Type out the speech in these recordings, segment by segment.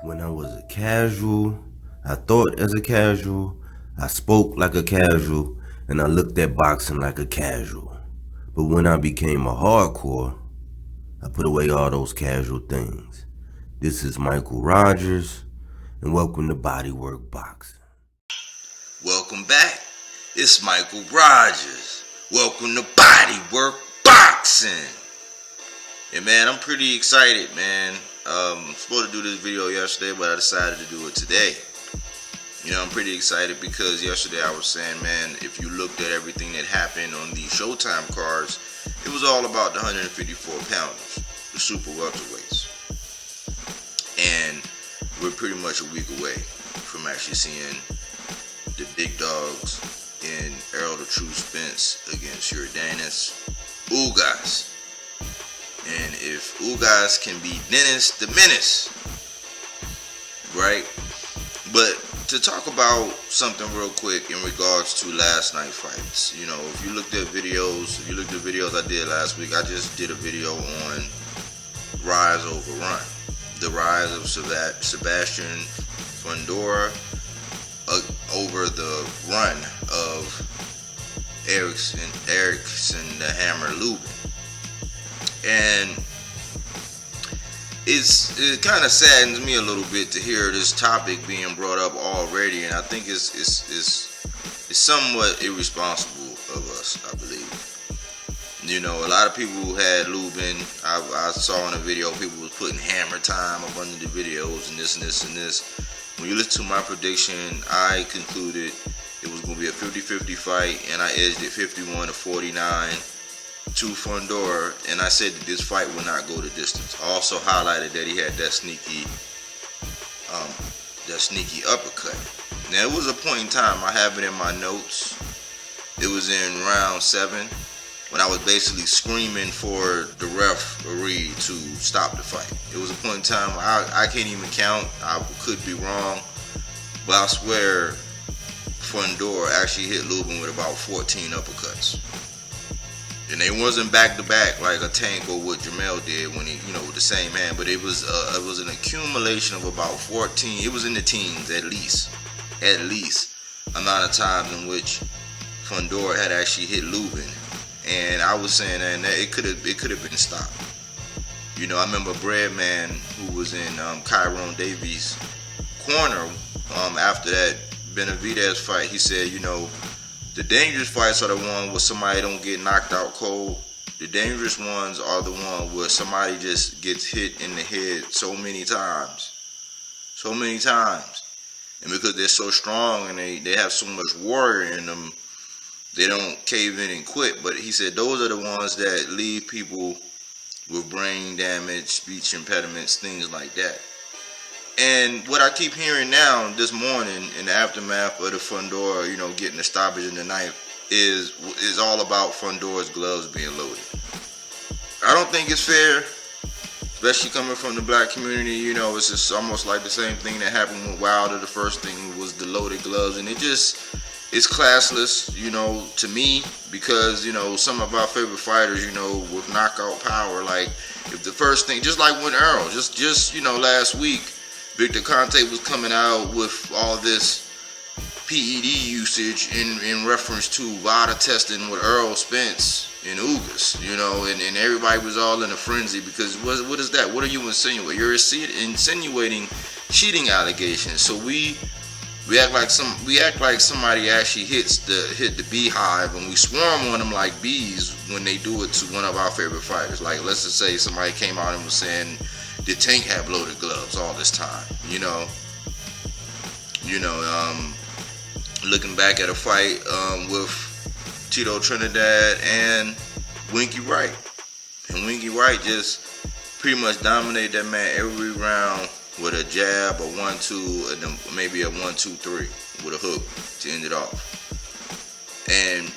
When I was a casual, I thought as a casual, I spoke like a casual, and I looked at boxing like a casual. But when I became a hardcore, I put away all those casual things. This is Michael Rogers, and welcome to Bodywork Boxing. Welcome back. It's Michael Rogers. Welcome to Bodywork Boxing. And man, I'm pretty excited, man. Supposed to do this video yesterday, but I decided to do it today. I'm pretty excited because yesterday I was saying, man, if you looked at everything that happened on the Showtime cards, it was all about the 154 pounders, the super welterweights. And we're pretty much a week away from actually seeing the big dogs in Errol the True Spence against Ugas. And if Ugas can beat Dennis the Menace, right? But to talk about something real quick in regards to last night fights, if you looked at videos I did last week, I just did a video on rise over run, the rise of Sebastian Fundora over the run of Erickson the Hammer Lubin. And it kind of saddens me a little bit to hear this topic being brought up already, and I think it's somewhat irresponsible of us, I believe. A lot of people had Lubin. I saw in a video people was putting hammer time up under the videos and this and this and this. When you listen to my prediction, I concluded it was going to be a 50-50 fight, and I edged it 51-49 to Fundora, and I said that this fight would not go the distance. I also highlighted that he had that sneaky uppercut. Now, it was a point in time, I have it in my notes, it was in round 7, when I was basically screaming for the referee to stop the fight. It was a point in time, I can't even count, I could be wrong, but I swear Fundora actually hit Lubin with about 14 uppercuts. And they wasn't back to back like a tank or what Jamel did when he, with the same hand. But it was an accumulation of about 14. It was in the teens at least amount of times in which Fundora had actually hit Lubin. And I was saying that it could have been stopped. I remember Breadman, who was in Kyron Davies' corner after that Benavidez fight. He said, the dangerous fights are the ones where somebody don't get knocked out cold. The dangerous ones are the ones where somebody just gets hit in the head so many times. And because they're so strong and they have so much warrior in them, they don't cave in and quit. But he said those are the ones that leave people with brain damage, speech impediments, things like that. And what I keep hearing now this morning in the aftermath of the Fundora, getting the stoppage in the knife is all about Fundora's gloves being loaded. I don't think it's fair, especially coming from the black community. It's just almost like the same thing that happened with Wilder. The first thing was the loaded gloves, and it's classless, to me, because, some of our favorite fighters, with knockout power, like if the first thing, just like when Earl, just last week, Victor Conte was coming out with all this PED usage in reference to VADA testing with Earl, Spence, and Ugas, and everybody was all in a frenzy because what is that? What are you insinuating? You're insinuating cheating allegations. So we act like somebody actually hit the beehive, and we swarm on them like bees when they do it to one of our favorite fighters. Like, let's just say somebody came out and was saying the Tank had loaded gloves all this time, looking back at a fight with Tito Trinidad and Winky Wright. And Winky Wright just pretty much dominated that man every round with a jab, a 1-2, and then maybe a 1-2-3 with a hook to end it off. And,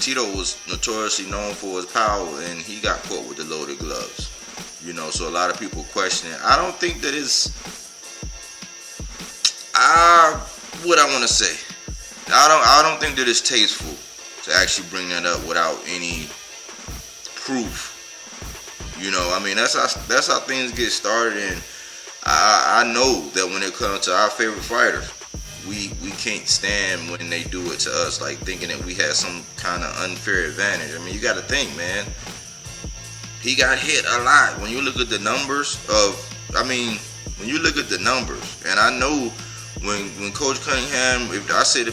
Tito was notoriously known for his power, and he got caught with the loaded gloves. So a lot of people question it. I don't think that it's what I want to say. I don't think that it's tasteful to actually bring that up without any proof. That's how things get started. And I know that when it comes to our favorite fighters, we can't stand when they do it to us, like thinking that we had some kind of unfair advantage. I mean, you got to think, man. He got hit a lot. When you look at the numbers when you look at the numbers, and I know when Coach Cunningham, if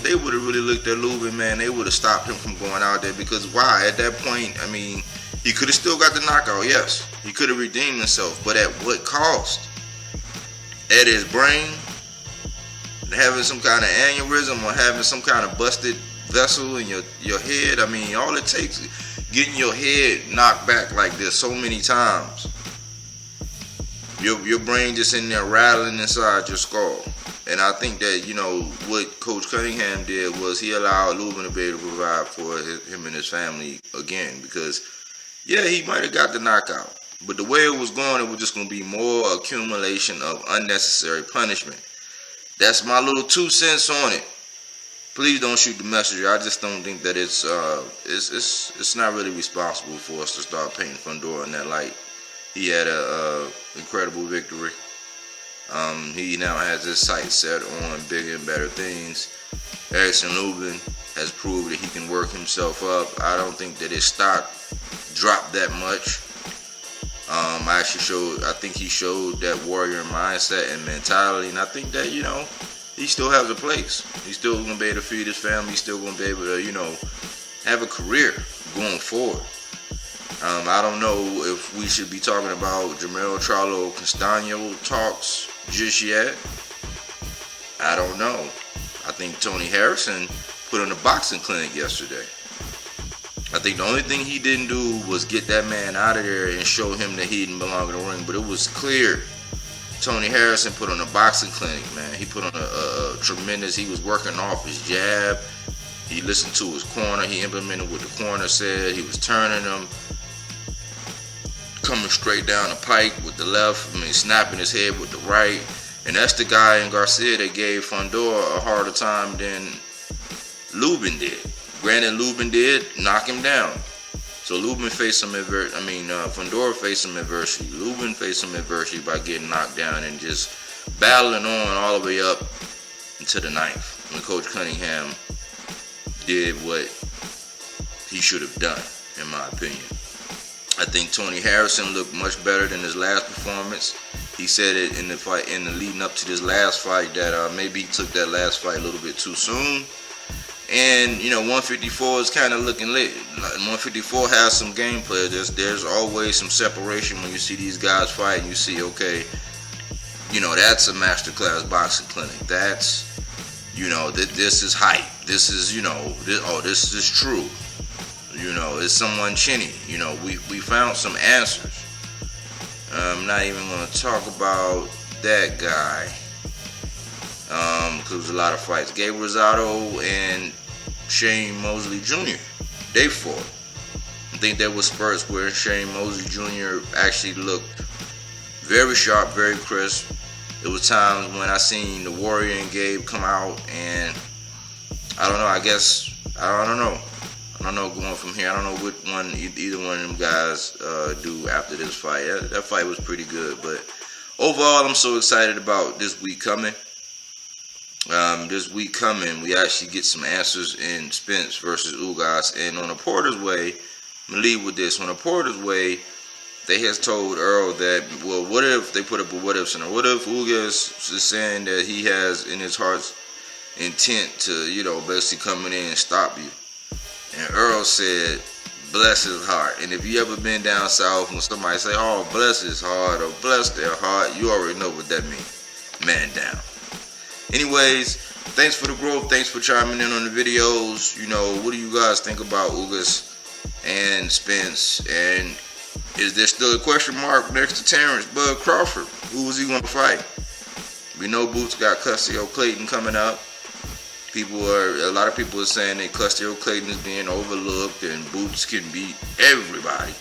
they would have really looked at Lubin, man, they would have stopped him from going out there, because why? At that point, I mean, he could have still got the knockout, yes. He could have redeemed himself, but at what cost? At his brain, having some kind of aneurysm or having some kind of busted vessel in your head. I mean, all it takes is getting your head knocked back like this so many times. Your brain just in there rattling inside your skull. And I think that, what Coach Cunningham did was he allowed Lubin to be able to provide for him and his family again. Because, yeah, he might have got the knockout. But the way it was going, it was just going to be more accumulation of unnecessary punishment. That's my little 2 cents on it. Please don't shoot the messenger. I just don't think that it's not really responsible for us to start painting Fundora in that light. He had a incredible victory. He now has his sights set on bigger and better things. Erickson Lubin has proved that he can work himself up. I don't think that his stock dropped that much. I think he showed that warrior mindset and mentality, and I think that, he still has a place. He's still going to be able to feed his family. He's still going to be able to, have a career going forward. I don't know if we should be talking about Jermell Charlo Castano talks just yet. I don't know. I think Tony Harrison put on a boxing clinic yesterday. I think the only thing he didn't do was get that man out of there and show him that he didn't belong in the ring. But it was clear Tony Harrison put on a boxing clinic, man. He put on a tremendous, he was working off his jab. He listened to his corner. He implemented what the corner said. He was turning them, coming straight down the pike with the left. Snapping his head with the right. And that's the guy in Garcia that gave Fundora a harder time than Lubin did. Granted, Lubin did knock him down. So Lubin faced some Fundora faced some adversity. Lubin faced some adversity by getting knocked down and just battling on all the way up into the ninth when Coach Cunningham did what he should have done, in my opinion. I think Tony Harrison looked much better than his last performance. He said it in the fight, in the leading up to this last fight, that maybe he took that last fight a little bit too soon. And 154 is kind of looking lit. 154 has some gameplay. There's always some separation when you see these guys fight, and you see, okay, that's a masterclass boxing clinic. That's, this is hype. This is, this is true. It's someone chinny. We found some answers. I'm not even going to talk about that guy. Because there was a lot of fights. Gabe Rosado and Shane Mosley Jr. They fought. I think there was spurts where Shane Mosley Jr. actually looked very sharp, very crisp. There was times when I seen the Warrior and Gabe come out, and I don't know. I don't know going from here. I don't know what one either one of them guys do after this fight. That fight was pretty good, but overall, I'm so excited about this week coming. We actually get some answers in Spence versus Ugas. And on the Porter's way, I'm going to leave with this. On the Porter's way, they has told Earl that, well, what if they put up a what if scenario? What if Ugas is saying that he has in his heart's intent to, basically come in and stop you? And Earl said, bless his heart. And if you ever been down south when somebody say, oh, bless his heart or bless their heart, you already know what that means. Man down. Anyways, thanks for the growth. Thanks for chiming in on the videos. What do you guys think about Ugas and Spence? And is there still a question mark next to Terrence Bud Crawford? Who was he going to fight? We know Boots got Custio Clayton coming up. A lot of people are saying that Custio Clayton is being overlooked and Boots can beat everybody.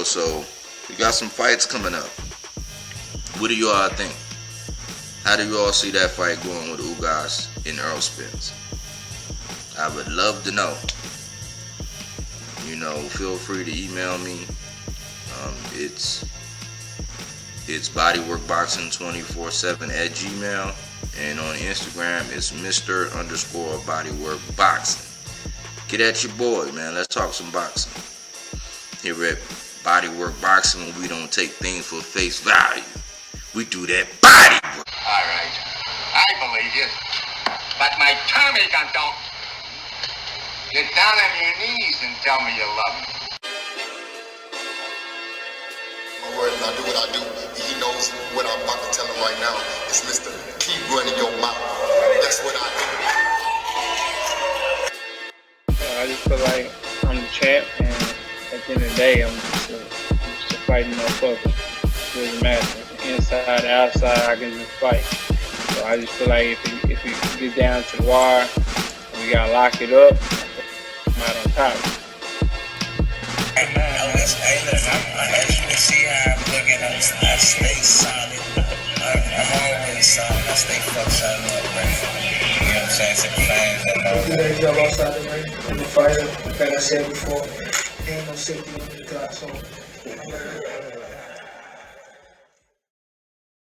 So we got some fights coming up. What do you all think? How do you all see that fight going with Ugas and Earl Spence? I would love to know. Feel free to email me. It's It's bodyworkboxing247 at Gmail. And on Instagram, it's Mr_bodyworkboxing. Get at your boy, man. Let's talk some boxing. Here at Bodywork Boxing, we don't take things for face value. We do that body work. All right. I believe you. But my Tommy gun don't. Get down on your knees and tell me you love me. My word, and I do what I do. He knows what I'm about to tell him right now. It's Mr. Keep running your mouth. That's what I do. I just feel like I'm the champ, and at the end of the day, I'm just a fighting motherfucker. It doesn't matter. Inside, outside, I can just fight. So I just feel like if you get down to the wire, and we gotta lock it up, I'm out on top. Hey, listen, as you can see how I'm looking, I stay solid. I'm always solid. I stay fuck solid up, man. You know what I'm saying? To the fans and all that. You jump outside the ring in the fighter, like I said before, ain't no safety on the clock, so